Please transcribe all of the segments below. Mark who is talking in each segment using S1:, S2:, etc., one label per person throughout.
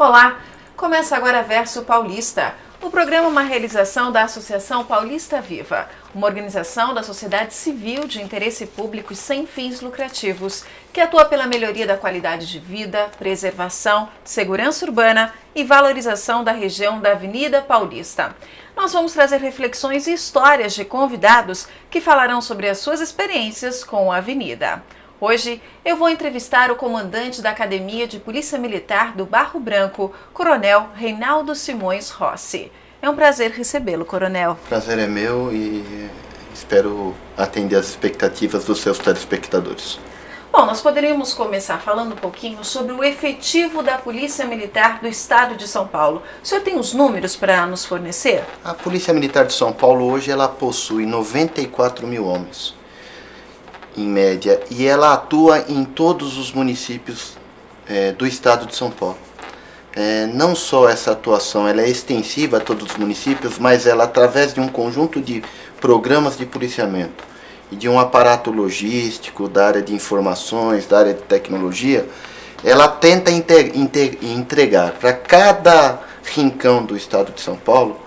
S1: Olá, começa agora Verso Paulista. O programa é uma realização da Associação Paulista Viva, uma organização da sociedade civil de interesse público e sem fins lucrativos, que atua pela melhoria da qualidade de vida, preservação, segurança urbana e valorização da região da Avenida Paulista. Nós vamos trazer reflexões e histórias de convidados que falarão sobre as suas experiências com a avenida. Hoje eu vou entrevistar o comandante da Academia de Polícia Militar do Barro Branco, Coronel Reinaldo Simões Rossi. É um prazer recebê-lo, Coronel.
S2: O prazer é meu e espero atender às expectativas dos seus telespectadores.
S1: Bom, nós poderíamos começar falando um pouquinho sobre o efetivo da Polícia Militar do Estado de São Paulo. O senhor tem os números para nos fornecer?
S2: A Polícia Militar de São Paulo hoje ela possui 94 mil homens, em média, e ela atua em todos os municípios do Estado de São Paulo. Não só essa atuação ela é extensiva a todos os municípios, mas ela, através de um conjunto de programas de policiamento e de um aparato logístico, da área de informações, da área de tecnologia, ela tenta entregar para cada rincão do Estado de São Paulo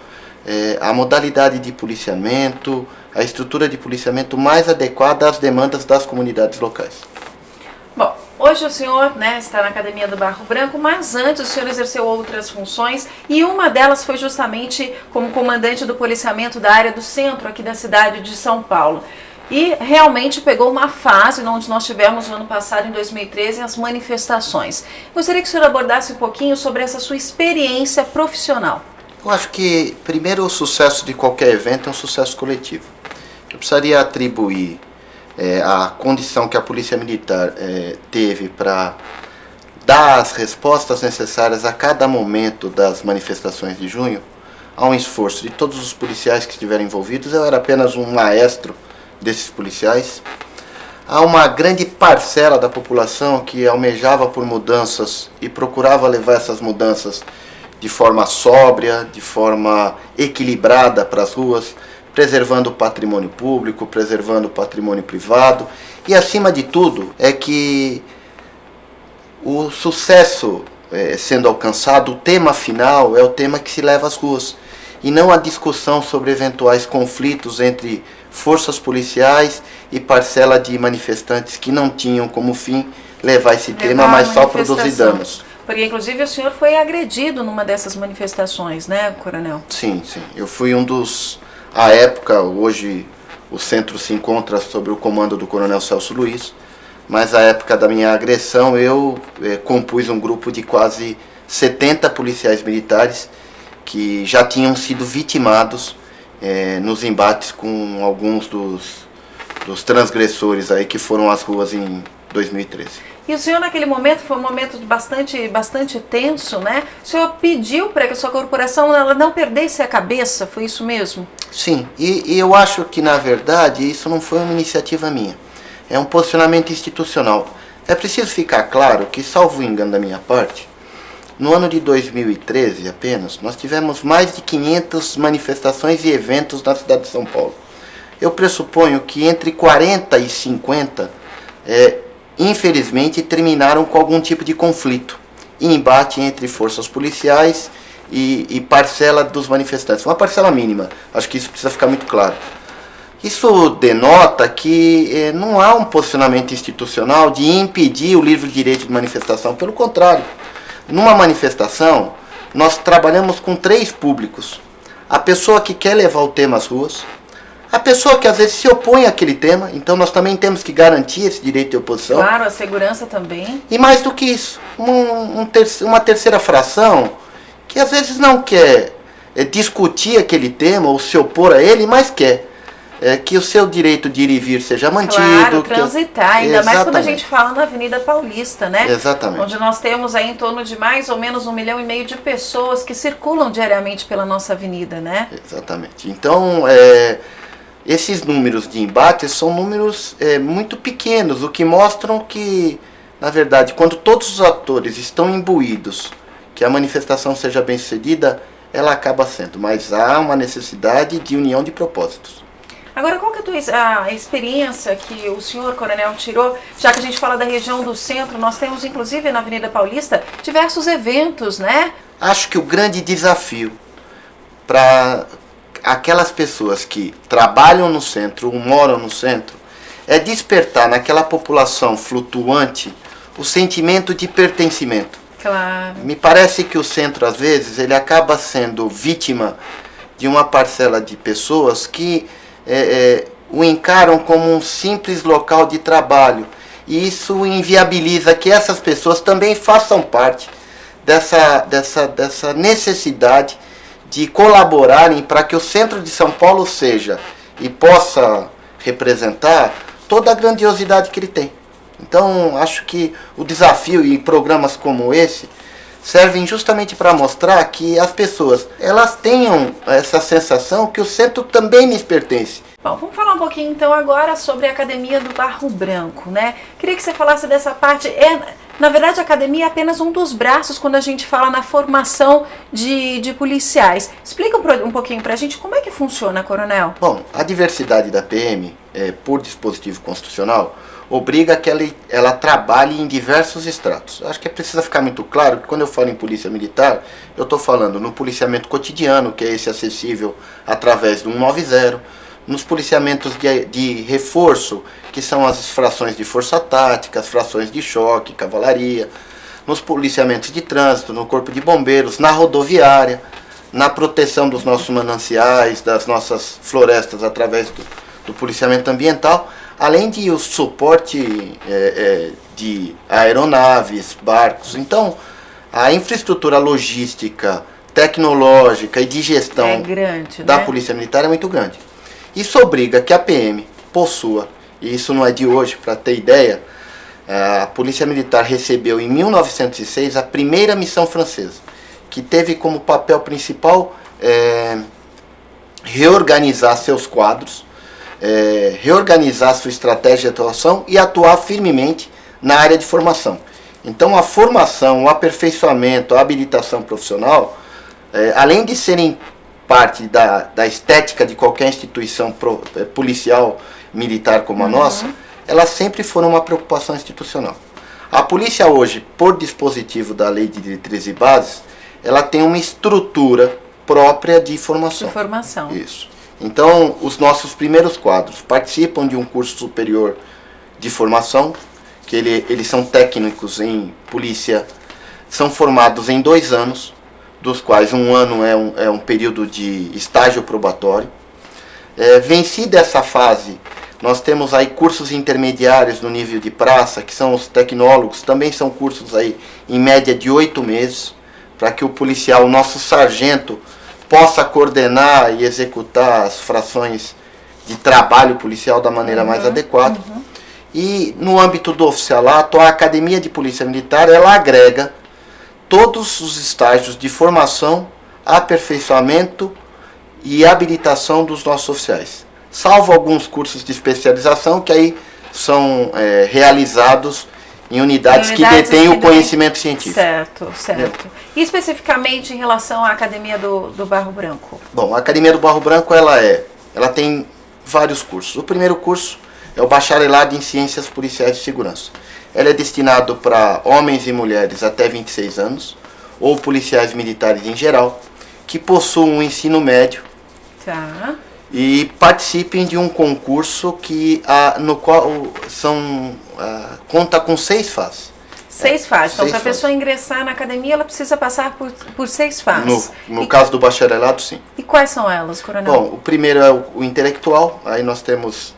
S2: a modalidade de policiamento, a estrutura de policiamento mais adequada às demandas das comunidades locais.
S1: Bom, hoje o senhor está na Academia do Barro Branco, mas antes o senhor exerceu outras funções e uma delas foi justamente como comandante do policiamento da área do centro aqui da cidade de São Paulo. E realmente pegou uma fase onde nós tivemos no ano passado, em 2013, as manifestações. Gostaria que o senhor abordasse um pouquinho sobre essa sua experiência profissional.
S2: Eu acho que, primeiro, o sucesso de qualquer evento é um sucesso coletivo. Eu precisaria atribuir a condição que a Polícia Militar teve para dar as respostas necessárias a cada momento das manifestações de junho, a um esforço de todos os policiais que estiveram envolvidos. Eu era apenas um maestro desses policiais. Há uma grande parcela da população que almejava por mudanças e procurava levar essas mudanças de forma sóbria, de forma equilibrada para as ruas, preservando o patrimônio público, preservando o patrimônio privado. E, acima de tudo, é que o sucesso sendo alcançado, o tema final é o tema que se leva às ruas, e não a discussão sobre eventuais conflitos entre forças policiais e parcela de manifestantes que não tinham como fim levar esse tema, mas só produzir danos.
S1: Porque, inclusive, o senhor foi agredido numa dessas manifestações, né, Coronel?
S2: Sim, sim. Eu fui um dos... À época, hoje, o centro se encontra sob o comando do Coronel Celso Luiz, mas à época da minha agressão, eu compus um grupo de quase 70 policiais militares que já tinham sido vitimados nos embates com alguns dos transgressores aí que foram às ruas em 2013.
S1: E o senhor, naquele momento, foi um momento bastante tenso, né? O senhor pediu para que a sua corporação ela não perdesse a cabeça, foi isso mesmo?
S2: Sim, e eu acho que, na verdade, isso não foi uma iniciativa minha. É um posicionamento institucional. É preciso ficar claro que, salvo engano da minha parte, no ano de 2013 apenas, nós tivemos mais de 500 manifestações e eventos na cidade de São Paulo. Eu pressuponho que entre 40 e 50, infelizmente, terminaram com algum tipo de conflito e embate entre forças policiais e parcela dos manifestantes. Uma parcela mínima, acho que isso precisa ficar muito claro. Isso denota que não há um posicionamento institucional de impedir o livre direito de manifestação. Pelo contrário, numa manifestação, nós trabalhamos com 3 públicos. A pessoa que quer levar o tema às ruas, a pessoa que às vezes se opõe àquele tema, então nós também temos que garantir esse direito de oposição.
S1: Claro, a segurança também.
S2: E mais do que isso, uma terceira fração que às vezes não quer discutir aquele tema ou se opor a ele, mas quer que o seu direito de ir e vir seja mantido.
S1: Claro, transitar, ainda mais quando a gente fala na Avenida Paulista, né?
S2: Exatamente.
S1: Onde nós temos aí em torno de mais ou menos 1,5 milhão de pessoas que circulam diariamente pela nossa avenida, né?
S2: Exatamente. Então, esses números de embates são números muito pequenos, o que mostram que, na verdade, quando todos os atores estão imbuídos, que a manifestação seja bem sucedida, ela acaba sendo. Mas há uma necessidade de união de propósitos.
S1: Agora, qual que é a experiência que o senhor, coronel, tirou, já que a gente fala da região do centro, nós temos, inclusive, na Avenida Paulista, diversos eventos, né?
S2: Acho que o grande desafio para aquelas pessoas que trabalham no centro, ou moram no centro, é despertar naquela população flutuante o sentimento de pertencimento.
S1: Claro.
S2: Me parece que o centro, às vezes, ele acaba sendo vítima de uma parcela de pessoas que o encaram como um simples local de trabalho. E isso inviabiliza que essas pessoas também façam parte dessa necessidade de colaborarem para que o centro de São Paulo seja e possa representar toda a grandiosidade que ele tem. Então, acho que o desafio e programas como esse servem justamente para mostrar que as pessoas, elas tenham essa sensação que o centro também lhes pertence.
S1: Bom, vamos falar um pouquinho então agora sobre a Academia do Barro Branco, né? Queria que você falasse dessa parte. Na verdade, a academia é apenas um dos braços quando a gente fala na formação de policiais. Explica um pouquinho pra gente como é que funciona, coronel.
S2: Bom, a diversidade da PM, por dispositivo constitucional, obriga que ela trabalhe em diversos estratos. Acho que precisa ficar muito claro que quando eu falo em polícia militar, eu estou falando no policiamento cotidiano, que é esse acessível através do 190, nos policiamentos de reforço, que são as frações de força tática, as frações de choque, cavalaria, nos policiamentos de trânsito, no corpo de bombeiros, na rodoviária, na proteção dos nossos mananciais, das nossas florestas através do policiamento ambiental, além de o suporte de aeronaves, barcos. Então, a infraestrutura logística, tecnológica e de gestão da Polícia Militar é muito grande. Isso obriga que a PM possua, e isso não é de hoje, para ter ideia, a Polícia Militar recebeu em 1906 a primeira missão francesa, que teve como papel principal reorganizar seus quadros, reorganizar sua estratégia de atuação e atuar firmemente na área de formação. Então a formação, o aperfeiçoamento, a habilitação profissional, além de serem parte da estética de qualquer instituição policial militar como a nossa, elas sempre foram uma preocupação institucional. A polícia hoje, por dispositivo da Lei de Diretrizes e Bases, ela tem uma estrutura própria de formação.
S1: De formação.
S2: Isso. Então, os nossos primeiros quadros participam de um curso superior de formação, que eles são técnicos em polícia, são formados em 2 anos, dos quais um ano é um período de estágio probatório. Vencida essa fase, nós temos aí cursos intermediários no nível de praça, que são os tecnólogos, também são cursos aí em média de 8 meses, para que o policial, o nosso sargento, possa coordenar e executar as frações de trabalho policial da maneira mais adequada. E no âmbito do oficialato, a Academia de Polícia Militar, ela agrega todos os estágios de formação, aperfeiçoamento e habilitação dos nossos oficiais. Salvo alguns cursos de especialização que aí são realizados em unidades que detêm o conhecimento científico.
S1: Certo. E especificamente em relação à Academia do Barro Branco?
S2: Bom, a Academia do Barro Branco ela tem vários cursos. O primeiro curso é o Bacharelado em Ciências Policiais de Segurança. Ela é destinado para homens e mulheres até 26 anos, ou policiais militares em geral, que possuam um ensino médio e participem de um concurso no qual conta com 6 fases.
S1: 6 fases. Então, para a pessoa ingressar na academia, ela precisa passar por 6 fases.
S2: No caso do bacharelado, sim.
S1: E quais são elas, coronel?
S2: Bom, o primeiro é o intelectual, aí nós temos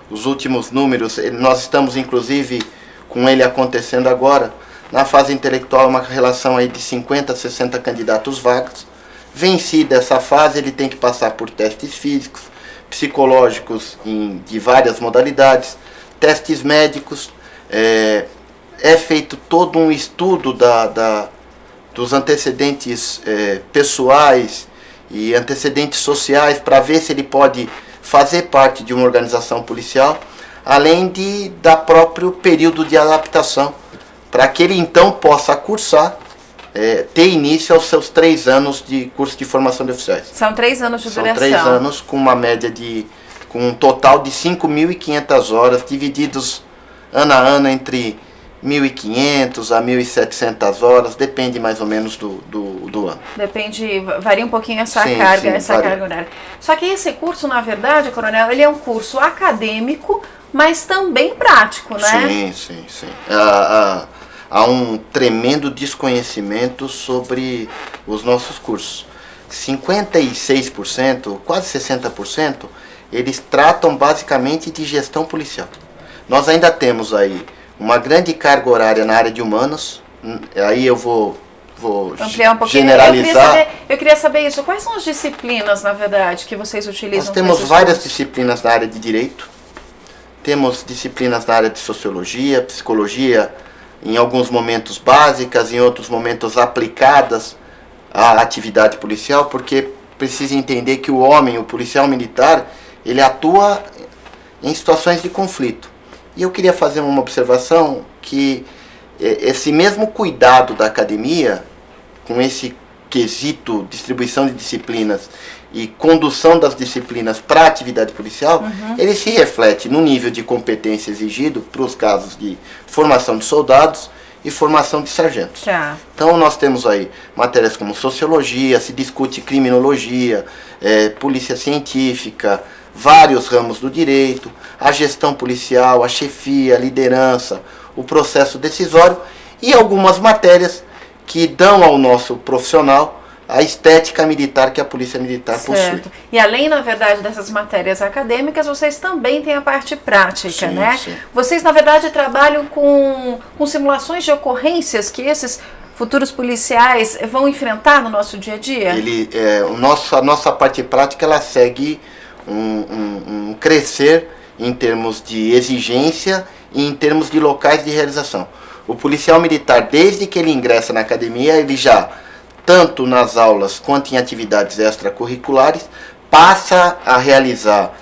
S2: os últimos números, nós estamos inclusive com ele acontecendo agora. Na fase intelectual, uma relação aí de 50 a 60 candidatos vagos. Vencida essa fase, ele tem que passar por testes físicos, psicológicos de várias modalidades, testes médicos, é feito todo um estudo dos antecedentes pessoais e antecedentes sociais para ver se ele pode fazer parte de uma organização policial, além da próprio período de adaptação, para que ele então possa cursar, ter início aos seus 3 anos de curso de formação de oficiais.
S1: São 3 anos de duração.
S2: São 3 anos com uma média com um total de 5.500 horas, divididos ano a ano entre 1.500 a 1.700 horas, depende mais ou menos do ano.
S1: Depende, varia um pouquinho essa carga horária. Só que esse curso, na verdade, coronel, ele é um curso acadêmico, mas também prático, né?
S2: Sim. Há um tremendo desconhecimento sobre os nossos cursos. 56%, quase 60%, eles tratam basicamente de gestão policial. Nós ainda temos aí uma grande carga horária na área de humanas, aí eu vou
S1: ampliar um pouquinho.
S2: Generalizar.
S1: Eu queria saber isso. Quais são as disciplinas, na verdade, que vocês utilizam?
S2: Nós temos várias disciplinas na área de direito, temos disciplinas na área de sociologia, psicologia, em alguns momentos básicas, em outros momentos aplicadas à atividade policial, porque precisa entender que o homem, o policial militar, ele atua em situações de conflito. E eu queria fazer uma observação que esse mesmo cuidado da academia, com esse quesito distribuição de disciplinas e condução das disciplinas para a atividade policial, ele se reflete no nível de competência exigido para os casos de formação de soldados e formação de sargentos.
S1: Tá.
S2: Então nós temos aí matérias como sociologia, se discute criminologia, polícia científica, vários ramos do direito, a gestão policial, a chefia, a liderança, o processo decisório e algumas matérias que dão ao nosso profissional a estética militar que a polícia militar possui.
S1: E além, na verdade, dessas matérias acadêmicas, vocês também têm a parte prática, né? Sim. Vocês, na verdade, trabalham com simulações de ocorrências que esses futuros policiais vão enfrentar no nosso dia a dia?
S2: A nossa parte prática, ela segue um crescer em termos de exigência e em termos de locais de realização. O policial militar, desde que ele ingressa na academia, ele já, tanto nas aulas quanto em atividades extracurriculares, passa a realizar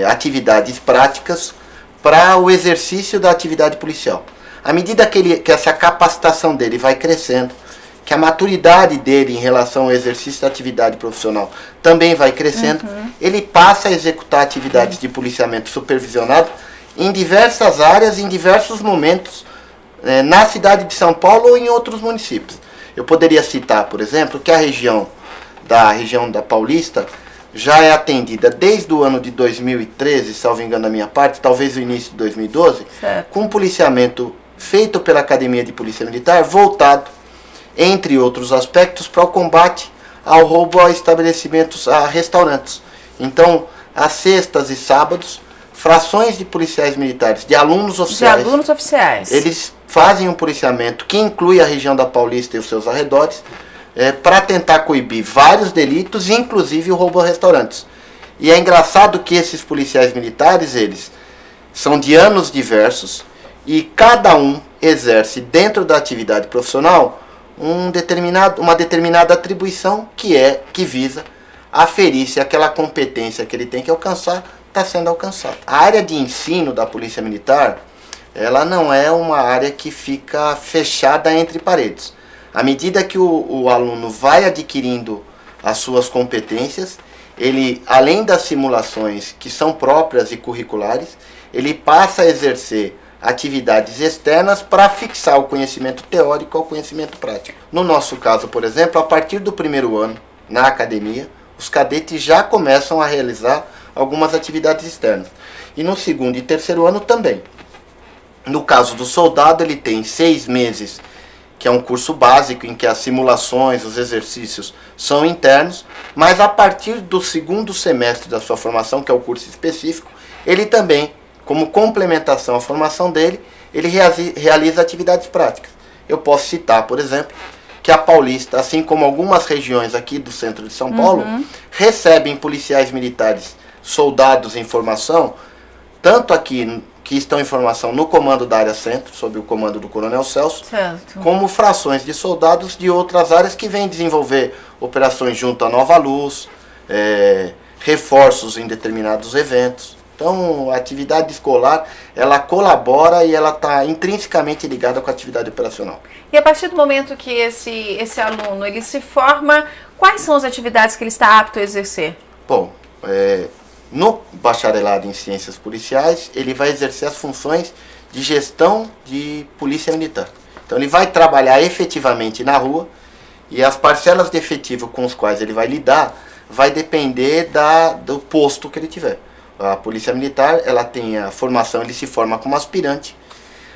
S2: atividades práticas para o exercício da atividade policial. À medida que essa capacitação dele vai crescendo, que a maturidade dele em relação ao exercício da atividade profissional também vai crescendo, ele passa a executar atividades de policiamento supervisionado em diversas áreas, em diversos momentos, na cidade de São Paulo ou em outros municípios. Eu poderia citar, por exemplo, que a região da Paulista já é atendida desde o ano de 2013, salvo engano da minha parte, talvez o início de 2012, com policiamento feito pela Academia de Polícia Militar, voltado, entre outros aspectos, para o combate ao roubo a estabelecimentos, a restaurantes. Então, às sextas e sábados, frações de policiais militares, de alunos oficiais, eles fazem um policiamento que inclui a região da Paulista e os seus arredores, para tentar coibir vários delitos, inclusive o roubo a restaurantes. E é engraçado que esses policiais militares, eles são de anos diversos e cada um exerce dentro da atividade profissional uma determinada atribuição que visa aferir se aquela competência que ele tem que alcançar está sendo alcançada. A área de ensino da Polícia Militar, ela não é uma área que fica fechada entre paredes. À medida que o aluno vai adquirindo as suas competências, ele, além das simulações que são próprias e curriculares, ele passa a exercer atividades externas para fixar o conhecimento teórico ao conhecimento prático. No nosso caso, por exemplo, a partir do primeiro ano, na academia, os cadetes já começam a realizar algumas atividades externas. E no segundo e terceiro ano também. No caso do soldado, ele tem 6 meses, que é um curso básico em que as simulações, os exercícios são internos, mas a partir do segundo semestre da sua formação, que é o curso específico, ele também, como complementação à formação dele, ele realiza atividades práticas. Eu posso citar, por exemplo, que a Paulista, assim como algumas regiões aqui do centro de São Paulo, recebem policiais militares, soldados em formação, tanto aqui que estão em formação no comando da área centro, sob o comando do Coronel Celso, como frações de soldados de outras áreas que vêm desenvolver operações junto à Nova Luz, reforços em determinados eventos. Então, a atividade escolar, ela colabora e ela está intrinsecamente ligada com a atividade operacional.
S1: E a partir do momento que esse aluno ele se forma, quais são as atividades que ele está apto a exercer?
S2: Bom, no bacharelado em ciências policiais, ele vai exercer as funções de gestão de polícia militar. Então ele vai trabalhar efetivamente na rua, e as parcelas de efetivo com os quais ele vai lidar vai depender do posto que ele tiver. A polícia militar, ela tem a formação, ele se forma como aspirante.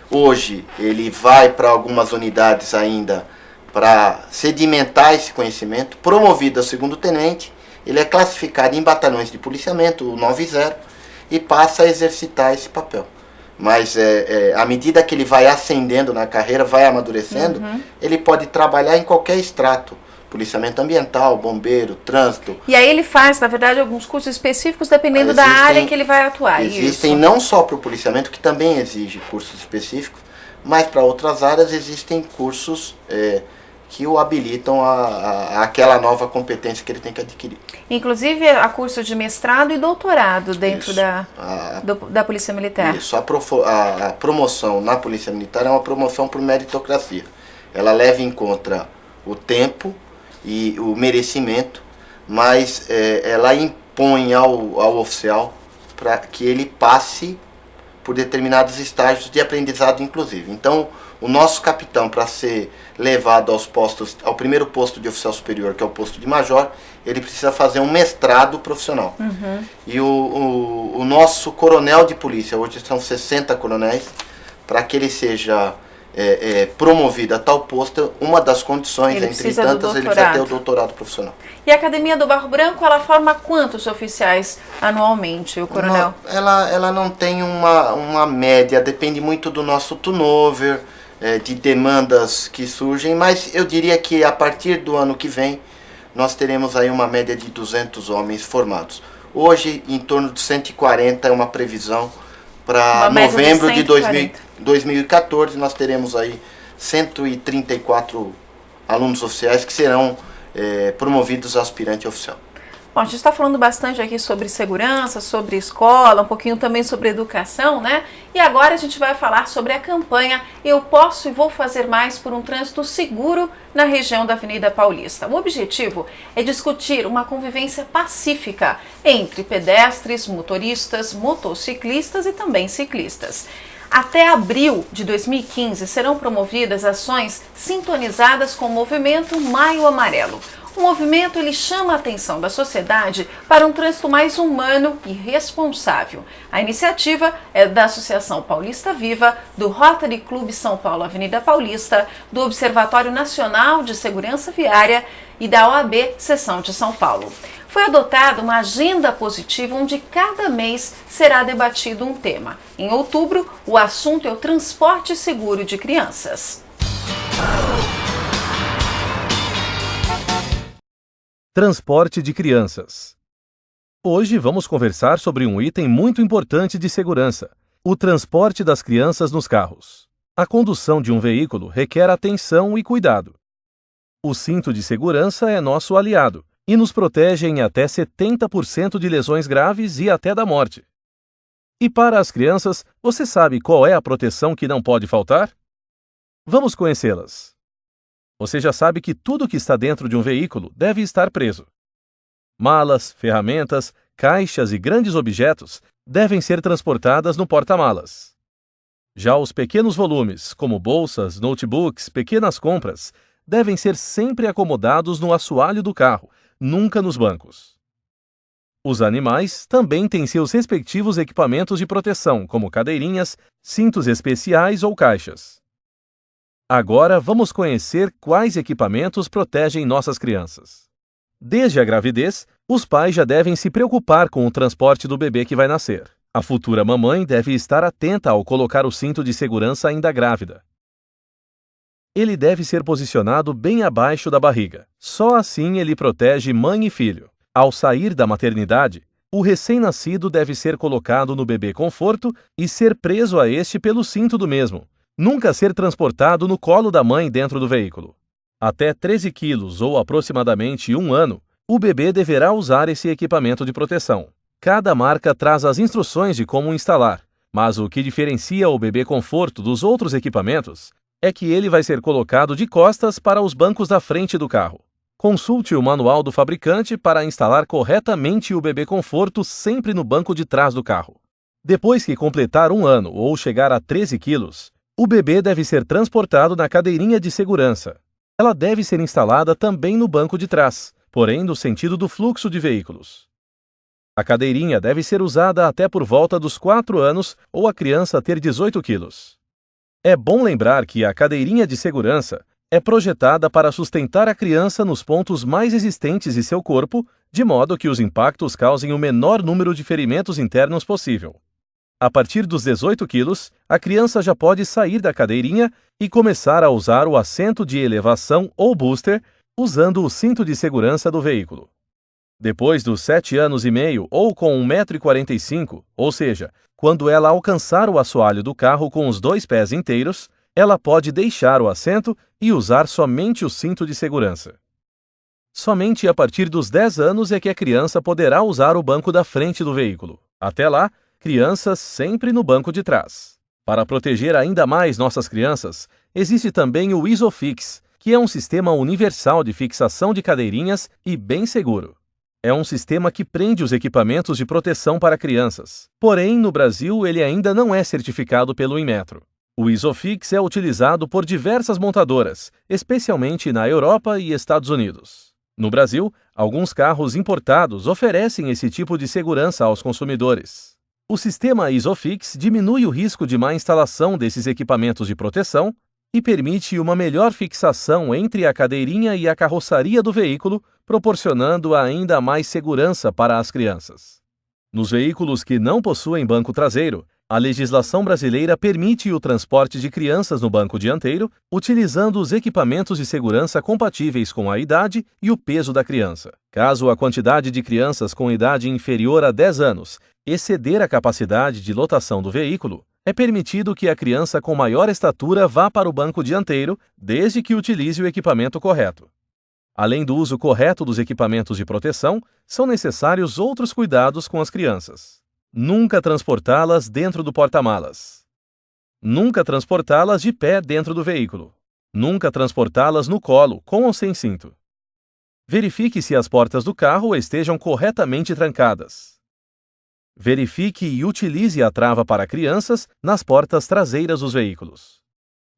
S2: Hoje ele vai para algumas unidades ainda para sedimentar esse conhecimento, promovido a segundo tenente, ele é classificado em batalhões de policiamento, o 90, e passa a exercitar esse papel. Mas à medida que ele vai ascendendo na carreira, vai amadurecendo, ele pode trabalhar em qualquer extrato. Policiamento ambiental, bombeiro, trânsito.
S1: E aí ele faz, na verdade, alguns cursos específicos dependendo da área que ele vai atuar.
S2: Existem não só para o policiamento, que também exige cursos específicos, mas para outras áreas existem cursos que o habilitam àquela nova competência que ele tem que adquirir.
S1: Inclusive há curso de mestrado e doutorado dentro da Polícia Militar.
S2: Isso, a promoção na Polícia Militar é uma promoção por meritocracia. Ela leva em conta o tempo e o merecimento, mas ela impõe ao oficial para que ele passe por determinados estágios de aprendizado, inclusive. Então, o nosso capitão, para ser levado ao primeiro posto de oficial superior, que é o posto de major, ele precisa fazer um mestrado profissional. E o nosso coronel de polícia, hoje são 60 coronéis, para que ele seja promovido a tal posto, uma das condições, entre tantas, ele precisa ter o doutorado profissional.
S1: E a Academia do Barro Branco, ela forma quantos oficiais anualmente, o coronel?
S2: Ela não tem uma média, depende muito do nosso turnover, de demandas que surgem, mas eu diria que a partir do ano que vem, nós teremos aí uma média de 200 homens formados. Hoje, em torno de 140 é uma previsão. Para novembro de 2014, nós teremos aí 134 alunos oficiais que serão promovidos a aspirante oficial.
S1: Bom, a gente está falando bastante aqui sobre segurança, sobre escola, um pouquinho também sobre educação, né? E agora a gente vai falar sobre a campanha Eu Posso e Vou Fazer Mais por um Trânsito Seguro na região da Avenida Paulista. O objetivo é discutir uma convivência pacífica entre pedestres, motoristas, motociclistas e também ciclistas. Até abril de 2015 serão promovidas ações sintonizadas com o movimento Maio Amarelo. O movimento ele chama a atenção da sociedade para um trânsito mais humano e responsável. A iniciativa é da Associação Paulista Viva, do Rotary Clube São Paulo Avenida Paulista, do Observatório Nacional de Segurança Viária e da OAB Seção de São Paulo. Foi adotada uma agenda positiva onde cada mês será debatido um tema. Em outubro, o assunto é o transporte seguro de crianças.
S3: Transporte de crianças. Hoje vamos conversar sobre um item muito importante de segurança: o transporte das crianças nos carros. A condução de um veículo requer atenção e cuidado. O cinto de segurança é nosso aliado e nos protege em até 70% de lesões graves e até da morte. E para as crianças, você sabe qual é a proteção que não pode faltar? Vamos conhecê-las. Você já sabe que tudo que está dentro de um veículo deve estar preso. Malas, ferramentas, caixas e grandes objetos devem ser transportadas no porta-malas. Já os pequenos volumes, como bolsas, notebooks, pequenas compras, devem ser sempre acomodados no assoalho do carro, nunca nos bancos. Os animais também têm seus respectivos equipamentos de proteção, como cadeirinhas, cintos especiais ou caixas. Agora vamos conhecer quais equipamentos protegem nossas crianças. Desde a gravidez, os pais já devem se preocupar com o transporte do bebê que vai nascer. A futura mamãe deve estar atenta ao colocar o cinto de segurança ainda grávida. Ele deve ser posicionado bem abaixo da barriga. Só assim ele protege mãe e filho. Ao sair da maternidade, o recém-nascido deve ser colocado no bebê conforto e ser preso a este pelo cinto do mesmo. Nunca ser transportado no colo da mãe dentro do veículo. Até 13 quilos ou aproximadamente 1 ano, o bebê deverá usar esse equipamento de proteção. Cada marca traz as instruções de como instalar, mas o que diferencia o bebê conforto dos outros equipamentos é que ele vai ser colocado de costas para os bancos da frente do carro. Consulte o manual do fabricante para instalar corretamente o bebê conforto sempre no banco de trás do carro. Depois que completar 1 ano ou chegar a 13 quilos, o bebê deve ser transportado na cadeirinha de segurança. Ela deve ser instalada também no banco de trás, porém no sentido do fluxo de veículos. A cadeirinha deve ser usada até por volta dos 4 anos ou a criança ter 18 quilos. É bom lembrar que a cadeirinha de segurança é projetada para sustentar a criança nos pontos mais resistentes de seu corpo, de modo que os impactos causem o menor número de ferimentos internos possível. A partir dos 18 quilos, a criança já pode sair da cadeirinha e começar a usar o assento de elevação ou booster, usando o cinto de segurança do veículo. Depois dos 7 anos e meio ou com 1,45 m, ou seja, quando ela alcançar o assoalho do carro com os 2 pés inteiros, ela pode deixar o assento e usar somente o cinto de segurança. Somente a partir dos 10 anos é que a criança poderá usar o banco da frente do veículo. Até lá, crianças sempre no banco de trás. Para proteger ainda mais nossas crianças, existe também o ISOFIX, que é um sistema universal de fixação de cadeirinhas e bem seguro. É um sistema que prende os equipamentos de proteção para crianças. Porém, no Brasil, ele ainda não é certificado pelo Inmetro. O ISOFIX é utilizado por diversas montadoras, especialmente na Europa e Estados Unidos. No Brasil, alguns carros importados oferecem esse tipo de segurança aos consumidores. O sistema ISOFIX diminui o risco de má instalação desses equipamentos de proteção e permite uma melhor fixação entre a cadeirinha e a carroçaria do veículo, proporcionando ainda mais segurança para as crianças. Nos veículos que não possuem banco traseiro, a legislação brasileira permite o transporte de crianças no banco dianteiro, utilizando os equipamentos de segurança compatíveis com a idade e o peso da criança. Caso a quantidade de crianças com idade inferior a 10 anos exceder a capacidade de lotação do veículo, é permitido que a criança com maior estatura vá para o banco dianteiro, desde que utilize o equipamento correto. Além do uso correto dos equipamentos de proteção, são necessários outros cuidados com as crianças. Nunca transportá-las dentro do porta-malas. Nunca transportá-las de pé dentro do veículo. Nunca transportá-las no colo, com ou sem cinto. Verifique se as portas do carro estejam corretamente trancadas. Verifique e utilize a trava para crianças nas portas traseiras dos veículos.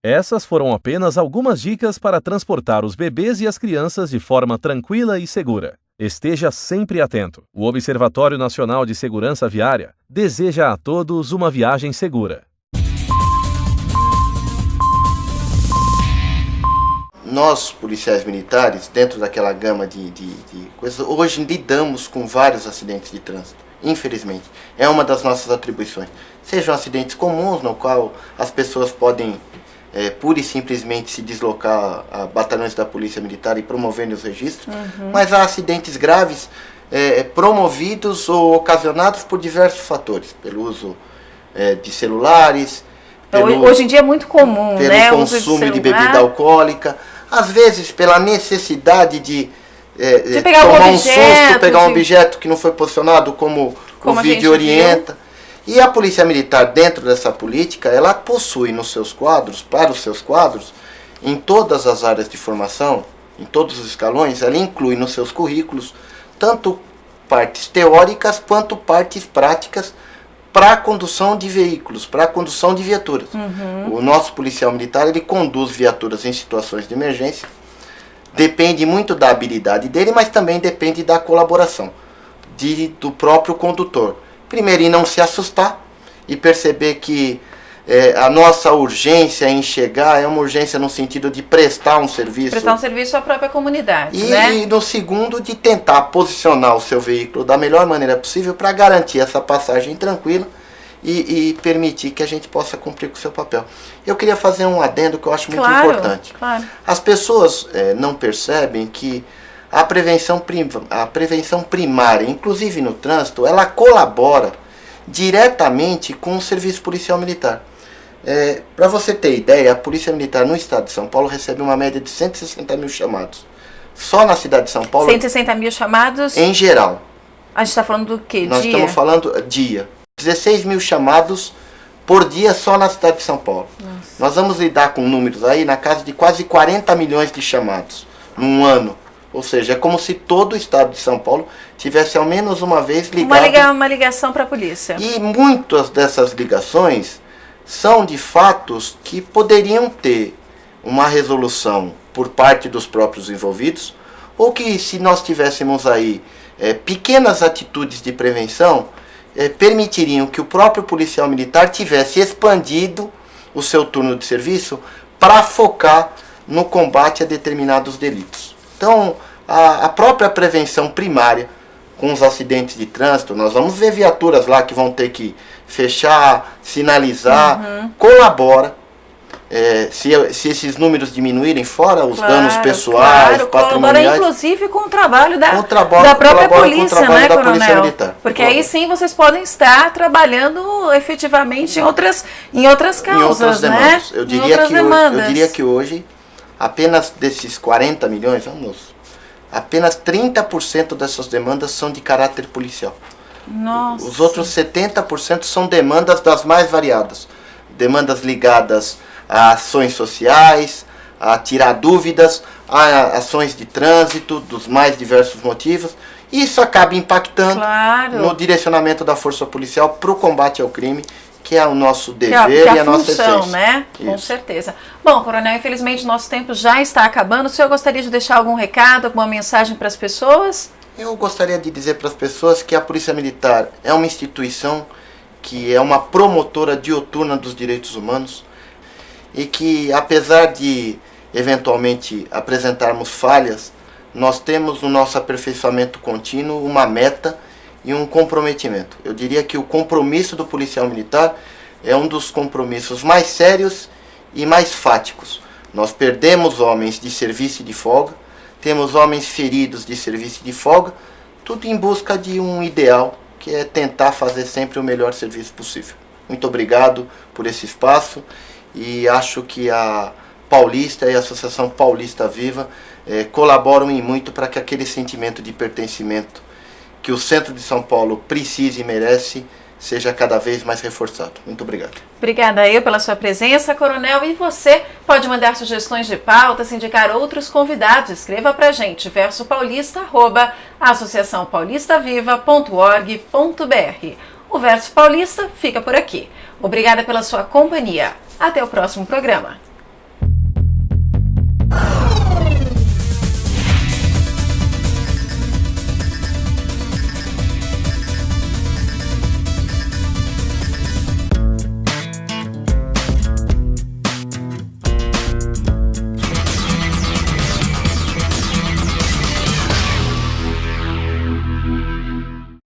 S3: Essas foram apenas algumas dicas para transportar os bebês e as crianças de forma tranquila e segura. Esteja sempre atento. O Observatório Nacional de Segurança Viária deseja a todos uma viagem segura.
S2: Nós, policiais militares, dentro daquela gama de coisas, hoje lidamos com vários acidentes de trânsito. Infelizmente, é uma das nossas atribuições. Sejam acidentes comuns, no qual as pessoas podem pura e simplesmente se deslocar a batalhões da Polícia Militar e promoverem os registros, mas há acidentes graves promovidos ou ocasionados por diversos fatores, pelo uso de celulares,
S1: hoje em dia é muito comum,
S2: pelo consumo de bebida alcoólica, às vezes pela necessidade de
S1: pegar
S2: tomar
S1: um
S2: susto,
S1: objeto,
S2: pegar um objeto que não foi posicionado, como o vídeo orienta. E a Polícia Militar, dentro dessa política, ela possui nos seus quadros, para os seus quadros, em todas as áreas de formação, em todos os escalões, ela inclui nos seus currículos tanto partes teóricas quanto partes práticas para a condução de veículos, para a condução de viaturas. O nosso policial militar, ele conduz viaturas em situações de emergência. Depende muito da habilidade dele, mas também depende da colaboração do próprio condutor. Primeiro, em não se assustar e perceber que a nossa urgência em chegar é uma urgência no sentido de prestar um serviço.
S1: Prestar um serviço à própria comunidade,
S2: E no segundo, de tentar posicionar o seu veículo da melhor maneira possível para garantir essa passagem tranquila e permitir que a gente possa cumprir com o seu papel. Eu queria fazer um adendo que eu acho muito importante.
S1: Claro.
S2: As pessoas não percebem que a prevenção primária, inclusive no trânsito, ela colabora diretamente com o serviço policial militar. Para você ter ideia, a Polícia Militar no estado de São Paulo recebe uma média de 160 mil chamados. Só na cidade de São Paulo... 160
S1: mil chamados?
S2: Em geral.
S1: A gente está falando do quê?
S2: Nós estamos falando dia. 16 mil chamados por dia só na cidade de São Paulo. Nossa. Nós vamos lidar com números aí na casa de quase 40 milhões de chamados num ano Ou seja, é como se todo o estado de São Paulo tivesse ao menos uma vez ligado.
S1: Uma ligação para a polícia.
S2: E muitas dessas ligações são de fatos que poderiam ter uma resolução por parte dos próprios envolvidos, ou que, se nós tivéssemos aí pequenas atitudes de prevenção, permitiriam que o próprio policial militar tivesse expandido o seu turno de serviço para focar no combate a determinados delitos. Então, a própria prevenção primária com os acidentes de trânsito, nós vamos ver viaturas lá que vão ter que fechar, sinalizar, colabora. Se esses números diminuírem, fora os danos pessoais, patrimoniais,
S1: colabora inclusive com o trabalho da própria polícia, né, Coronel? Porque aí sim vocês podem estar trabalhando efetivamente em outras causas, né?
S2: Eu diria que hoje, apenas desses 40 milhões, apenas 30% dessas demandas são de caráter policial.
S1: Nossa.
S2: Os outros 70% são demandas das mais variadas. Demandas ligadas a ações sociais, a tirar dúvidas, a ações de trânsito, dos mais diversos motivos. Isso acaba impactando no direcionamento da força policial para o combate ao crime, que é o nosso dever e a nossa essência.
S1: Né? Com certeza. Bom, Coronel, infelizmente nosso tempo já está acabando. O senhor gostaria de deixar algum recado, alguma mensagem para as pessoas?
S2: Eu gostaria de dizer para as pessoas que a Polícia Militar é uma instituição que é uma promotora dioturna dos direitos humanos e que, apesar de eventualmente apresentarmos falhas, nós temos no nosso aperfeiçoamento contínuo uma meta e um comprometimento. Eu diria que o compromisso do policial militar é um dos compromissos mais sérios e mais fáticos. Nós perdemos homens de serviço e de folga, temos homens feridos de serviço e de folga, tudo em busca de um ideal, que é tentar fazer sempre o melhor serviço possível. Muito obrigado por esse espaço e acho que a Paulista e a Associação Paulista Viva colaboram em muito para que aquele sentimento de pertencimento que o centro de São Paulo precisa e merece seja cada vez mais reforçado. Muito obrigado.
S1: Obrigada eu pela sua presença, Coronel. E você pode mandar sugestões de pautas, indicar outros convidados. Escreva para a gente, versopaulista@associaçãopaulistaviva.org.br. O Verso Paulista fica por aqui. Obrigada pela sua companhia. Até o próximo programa.